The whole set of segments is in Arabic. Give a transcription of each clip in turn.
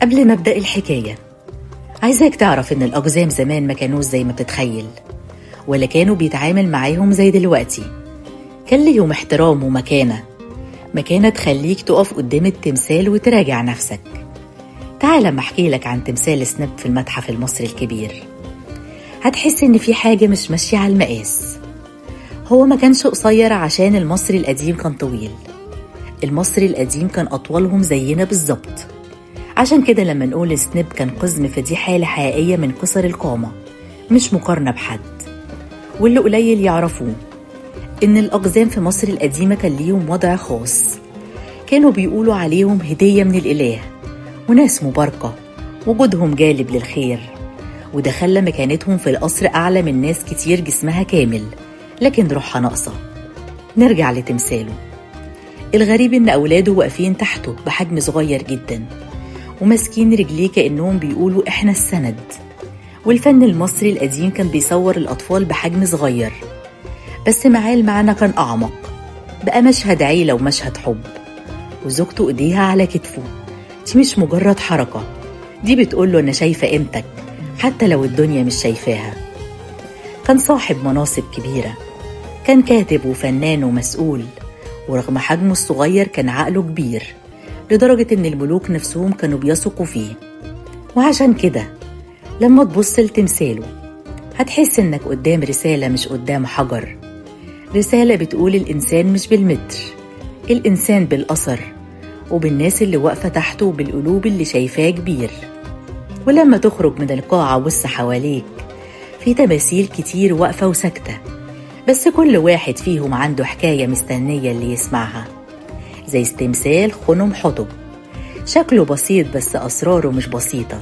قبل ما أبدأ الحكاية، عايزاك تعرف إن الأقزام زمان ما كانوش زي ما بتتخيل، ولا كانوا بيتعامل معاهم زي دلوقتي. كان ليهم احترام مكانة تخليك تقف قدام التمثال وتراجع نفسك. تعال اما احكي لك عن تمثال سنيب في المتحف المصري الكبير. هتحس إن في حاجة مش ماشية على المقاس. هو ما كانش قصير عشان المصري القديم كان طويل، المصري القديم كان أطولهم زينا بالظبط. عشان كده لما نقول سنيب كان قزم فدي حالة حقيقية من قصر القامة، مش مقارنة بحد. واللي قليل يعرفوه إن الأقزام في مصر القديمة كان ليهم وضع خاص، كانوا بيقولوا عليهم هدية من الإله وناس مباركة، وجودهم جالب للخير، وده خلى مكانتهم في القصر أعلى من ناس كتير جسمها كامل لكن روحها ناقصة. نرجع لتمثاله. الغريب إن أولاده واقفين تحته بحجم صغير جدا وماسكين رجليه كأنهم بيقولوا إحنا السند. والفن المصري القديم كان بيصور الأطفال بحجم صغير، بس معاه المعنى كان أعمق، بقى مشهد عيلة ومشهد حب. وزوجته إيديها على كتفه، دي مش مجرد حركة، دي بتقوله أنا شايفة قيمتك حتى لو الدنيا مش شايفاها. كان صاحب مناصب كبيرة، كان كاتب وفنان ومسؤول، ورغم حجمه الصغير كان عقله كبير لدرجة إن الملوك نفسهم كانوا بيثقوا فيه. وعشان كده لما تبص لتمثاله هتحس إنك قدام رسالة مش قدام حجر، رسالة بتقول الإنسان مش بالمتر، الإنسان بالأثر وبالناس اللي واقفة تحته وبالقلوب اللي شايفاه كبير. ولما تخرج من القاعة وبص حواليك، في تماثيل كتير واقفة وساكتة، بس كل واحد فيهم عنده حكاية مستنية اللي يسمعها. زي تمثال خنم حطب، شكله بسيط بس أسراره مش بسيطة.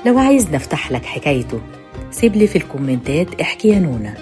لو عايز نفتح لك حكايته سيبلي في الكومنتات احكي يا نونا.